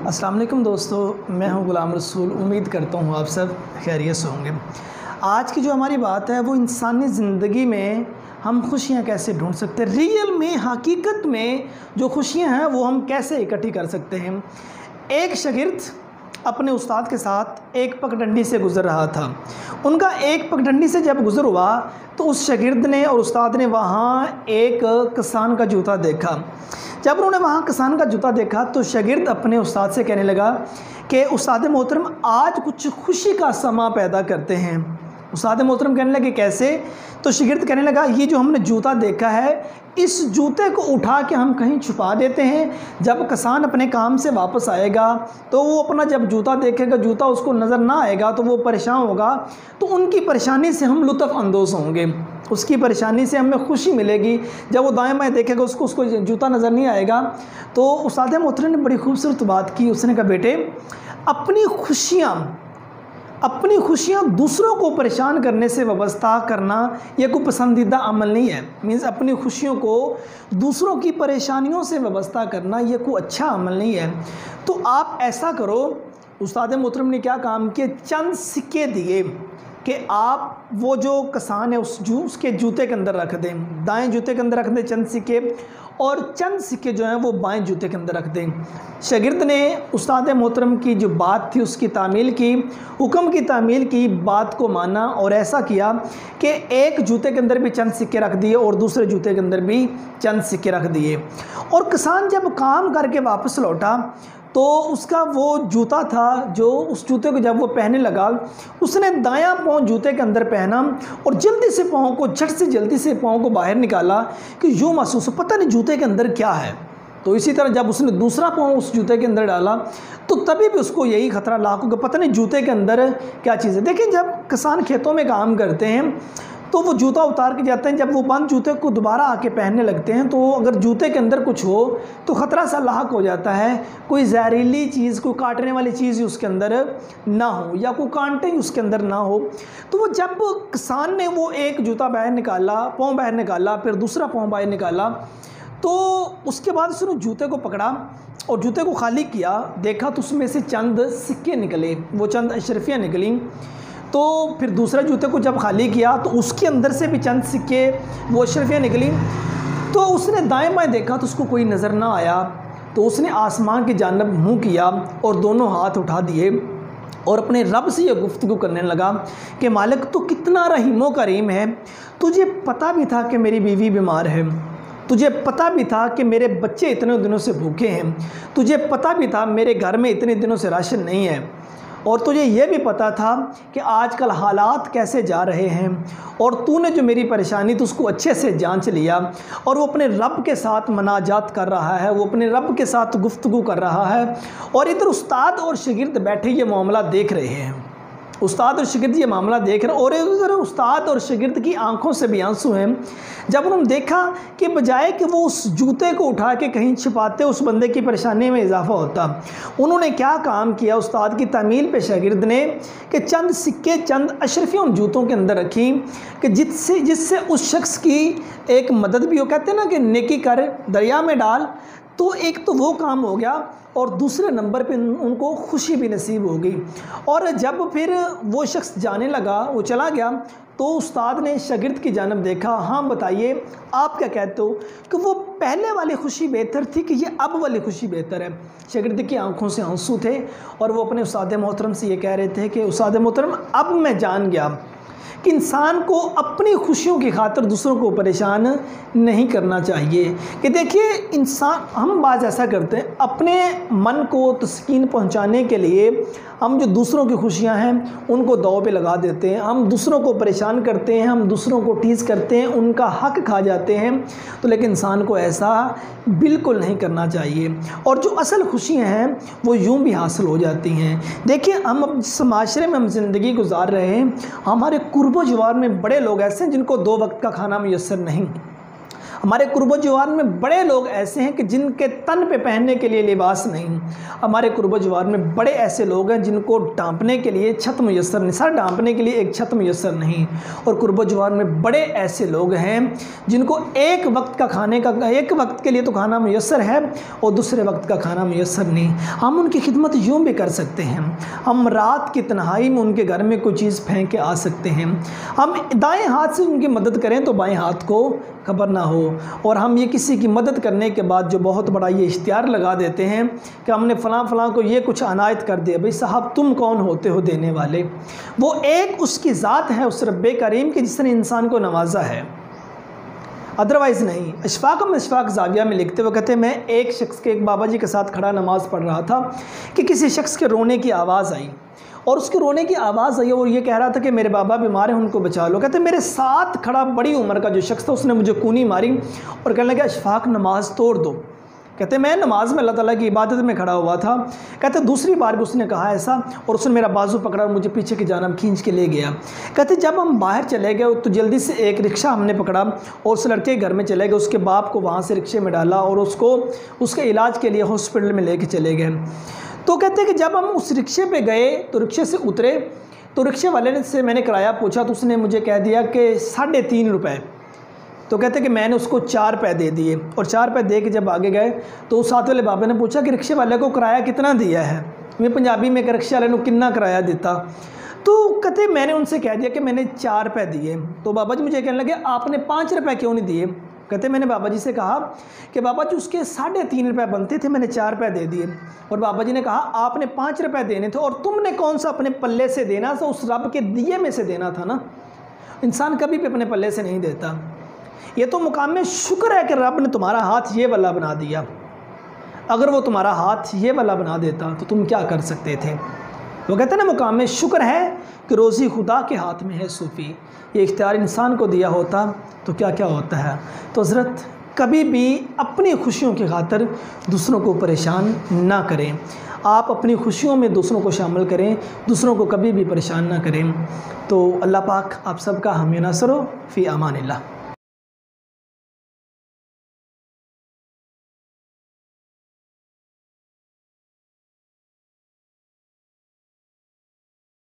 अस्सलाम वालेकुम दोस्तों, मैं हूं गुलाम रसूल। उम्मीद करता हूं आप सब खैरियत से होंगे। आज की जो हमारी बात है वो इंसानी ज़िंदगी में हम खुशियां कैसे ढूंढ सकते हैं, रियल में हकीकत में जो खुशियां हैं वो हम कैसे इकट्ठी कर सकते हैं। एक शागिर्द अपने उस्ताद के साथ एक पगडंडी से गुज़र रहा था। उनका एक पगडंडी से जब गुज़र हुआ तो उस शागिर्द ने और उस्ताद ने वहाँ एक किसान का जूता देखा। जब उन्होंने वहाँ किसान का जूता देखा तो शागिर्द अपने उस्ताद से कहने लगा कि उस्ताद मोहतरम, आज कुछ खुशी का समा पैदा करते हैं। उस्ताद मोहतरम कहने लगे कैसे? तो शागिर्द कहने लगा, ये जो हमने जूता देखा है, इस जूते को उठा के हम कहीं छुपा देते हैं। जब किसान अपने काम से वापस आएगा तो वो अपना जब जूता देखेगा, जूता उसको नज़र ना आएगा तो वो परेशान होगा, तो उनकी परेशानी से हम लुत्फ़ अंदोज़ होंगे, उसकी परेशानी से हमें खुशी मिलेगी। जब वो दाएं बाएं देखेगा उसको जूता नज़र नहीं आएगा। तो उस्ताद मोहतरम ने बड़ी खूबसूरत बात की। उसने कहा, बेटे, अपनी खुशियाँ दूसरों को परेशान करने से वाबस्ता करना यह कोई पसंदीदा अमल नहीं है। मीन्स अपनी खुशियों को दूसरों की परेशानियों से वाबस्ता करना यह कोई अच्छा अमल नहीं है। तो आप ऐसा करो। उस्ताद मोहतरम ने क्या काम किए, चंद सिक्के दिए कि आप वो जो किसान है उसके जूते के अंदर रख दें, दाएं जूते के अंदर रख दें चंद सिक्के, और चंद सिक्के जो हैं वो बाएं जूते के अंदर रख दें। शागिर्द ने उस्ताद मोहतरम की जो बात थी उसकी तामील की, हुक्म की तामील की, बात को माना और ऐसा किया कि एक जूते के अंदर भी चंद सिक्के रख दिए और दूसरे जूते के अंदर भी चंद सिक्के रख दिए। और किसान जब काम करके वापस लौटा तो उसका वो जूता था, जो उस जूते को जब वो पहनने लगा, उसने दायां पाँव जूते के अंदर पहना और जल्दी से पाँव को जल्दी से पाँव को बाहर निकाला कि यूँ महसूस हो पता नहीं जूते के अंदर क्या है। तो इसी तरह जब उसने दूसरा पाँव उस जूते के अंदर डाला तो तभी भी उसको यही खतरा लाखों कि पता नहीं जूते के अंदर क्या चीज़ है। देखिए, जब किसान खेतों में काम करते हैं तो वो जूता उतार के जाते हैं, जब वो बंद जूते को दोबारा आके पहनने लगते हैं तो अगर जूते के अंदर कुछ हो तो ख़तरा सा लाक हो जाता है, कोई जहरीली चीज़, कोई काटने वाली चीज़ उसके अंदर ना हो या कोई कांटे उसके अंदर ना हो। तो वो जब किसान ने वो एक जूता बाहर निकाला, पाँव बाहर निकाला, फिर दूसरा पाँव बाहर निकाला, तो उसके बाद उसने जूते को पकड़ा और जूते को खाली किया, देखा तो उसमें से चंद सिक्के निकले, वो चंद अशरफियाँ निकली। तो फिर दूसरे जूते को जब खाली किया तो उसके अंदर से भी चंद सिक्के, वो अशरफियाँ निकली। तो उसने दाएं बाएं देखा तो उसको कोई नज़र ना आया। तो उसने आसमान की जानिब मुँह किया और दोनों हाथ उठा दिए और अपने रब से ये गुफ्तगू करने लगा कि मालिक, तो कितना रहीमो करीम है। तुझे पता भी था कि मेरी बीवी बीमार है, तुझे पता भी था कि मेरे बच्चे इतने दिनों से भूखे हैं, तुझे पता भी था मेरे घर में इतने दिनों से राशन नहीं है, और तुझे ये भी पता था कि आजकल हालात कैसे जा रहे हैं, और तूने जो मेरी परेशानी तो उसको अच्छे से जांच लिया। और वो अपने रब के साथ मनाजात कर रहा है, वो अपने रब के साथ गुफ्तगू कर रहा है, और इधर उस्ताद और शागिर्द बैठे ये मामला देख रहे हैं। उस्ताद और शागिर्द ये मामला देख रहे हैं और उधर उस्ताद और शागिर्द की आंखों से भी आंसू हैं। जब उन्होंने देखा कि बजाय कि वो उस जूते को उठा के कहीं छिपाते उस बंदे की परेशानी में इजाफा होता, उन्होंने क्या काम किया, उस्ताद की तामील पे शागिर्द ने कि चंद सिक्के, चंद अशरफियाँ उन जूतों के अंदर रखी कि जिससे उस शख्स की एक मदद भी हो। कहते हैं ना कि नेकी कर दरिया में डाल, तो एक तो वो काम हो गया और दूसरे नंबर पे उनको खुशी भी नसीब हो गई। और जब फिर वो शख्स जाने लगा, वो चला गया, तो उस्ताद ने शागिर्द की जानिब देखा, हाँ बताइए आप क्या कहते हो, कि वो पहले वाली खुशी बेहतर थी कि ये अब वाली खुशी बेहतर है। शागिर्द की आंखों से आंसू थे और वो अपने उस्ताद मोहतरम से ये कह रहे थे कि उस्ताद मोहतरम, अब मैं जान गया कि इंसान को अपनी खुशियों की खातिर दूसरों को परेशान नहीं करना चाहिए। कि देखिए, इंसान, हम बात ऐसा करते हैं, अपने मन को तस्कीन पहुंचाने के लिए हम जो दूसरों की खुशियां हैं उनको दाव पे लगा देते हैं, हम दूसरों को परेशान करते हैं, हम दूसरों को टीज़ करते हैं, उनका हक खा जाते हैं। तो लेकिन इंसान को ऐसा बिल्कुल नहीं करना चाहिए और जो असल खुशियाँ हैं वो यूँ भी हासिल हो जाती हैं। देखिए, हम अब जिस माशरे में हम ज़िंदगी गुजार रहे हैं, हमारे कुर्बो जवार में बड़े लोग ऐसे हैं जिनको 2 वक्त का खाना मुयस्सर नहीं। हमारे कुर्ब-जवान में बड़े लोग ऐसे हैं कि जिनके तन पे पहनने के लिए लिबास नहीं। हमारे कुर्ब-जवान में बड़े ऐसे लोग हैं जिनको ढांपने के लिए छत मुयस्सर नहीं, सर ढांपने के लिए एक छत मुयस्सर नहीं। और कुर्ब-जवान में बड़े ऐसे लोग हैं जिनको एक वक्त के लिए तो खाना मुयस्सर है और दूसरे वक्त का खाना मुयस्सर नहीं। हम उनकी खिदमत यूँ भी कर सकते हैं, हम रात की तन्हाई में उनके घर में कोई चीज़ फेंक के आ सकते हैं। हम दाएं हाथ से उनकी मदद करें तो बाएं हाथ को खबर ना हो। और हम ये किसी की मदद करने के बाद जो बहुत बड़ा ये इश्तिहार लगा देते हैं कि हमने फ़लाँ को ये कुछ अनायत कर दिया, भाई साहब तुम कौन होते हो देने वाले। वो एक उसकी ज़ात है उस रब्बे करीम के जिसने इंसान को नवाजा है, अदरवाइज़ नहीं। इशफाक ज़ाविया में लिखते हुए कहते हैं, मैं एक शख्स के एक बाबा जी के साथ खड़ा नमाज़ पढ़ रहा था कि किसी शख्स के रोने की आवाज़ आई और उसके रोने की आवाज़ आई और ये कह रहा था कि मेरे बाबा बीमार हैं, उनको बचा लो। कहते मेरे साथ खड़ा बड़ी उम्र का जो शख्स था उसने मुझे कूनी मारी और कहने लगा इशफाक नमाज़ तोड़ दो। कहते मैं नमाज में अल्लाह ताला की इबादत में खड़ा हुआ था। कहते दूसरी बार भी उसने कहा ऐसा और उसने मेरा बाजू पकड़ा और मुझे पीछे की जानब खींच के ले गया। कहते जब हम बाहर चले गए तो जल्दी से एक रिक्शा हमने पकड़ा और उस लड़के के घर में चले गए, उसके बाप को वहाँ से रिक्शे में डाला और उसको उसके इलाज के लिए हॉस्पिटल में लेके चले गए। तो कहते कि जब हम उस रिक्शे पे गए तो रिक्शे से उतरे तो रिक्शे वाले से मैंने किराया पूछा तो उसने मुझे कह दिया कि 3.5 रुपये। तो कहते कि मैंने उसको 4 रुपये दे दिए और 4 रुपये दे के जब आगे गए तो उस साथ वाले बाबा ने पूछा कि रिक्शे वाले को किराया कितना दिया है। मैं पंजाबी में कि रिक्शे वाले को कितना किराया देता। तो कहते मैंने उनसे कह दिया कि मैंने 4 रुपये दिए। तो बाबा जी मुझे कहने लगे आपने 5 रुपये क्यों नहीं दिए। कहते मैंने बाबा जी से कहा कि बाबा जी उसके 3.5 रुपये बनते थे, मैंने 4 रुपये दे दिए। और बाबा जी ने कहा आपने 5 रुपये देने थे और तुमने कौन सा अपने पल्ले से देना था, उस रब के दिए में से देना था ना। इंसान कभी भी अपने पल्ले से नहीं देता। ये तो मुकाम में शुक्र है कि रब ने तुम्हारा हाथ ये वाला बना दिया। अगर वो तुम्हारा हाथ ये वाला बना देता तो तुम क्या कर सकते थे। वो कहते हैं ना मुकाम में शुक्र है कि रोज़ी खुदा के हाथ में है सूफ़ी। ये इख्तियार इंसान को दिया होता तो क्या क्या होता है। तो हज़रत कभी भी अपनी खुशियों की खातिर दूसरों को परेशान ना करें। आप अपनी खुशियों में दूसरों को शामिल करें, दूसरों को कभी भी परेशान ना करें। तो अल्लाह पाक आप सबका हामी नसर हो। फ़ी अमानिल्लाह।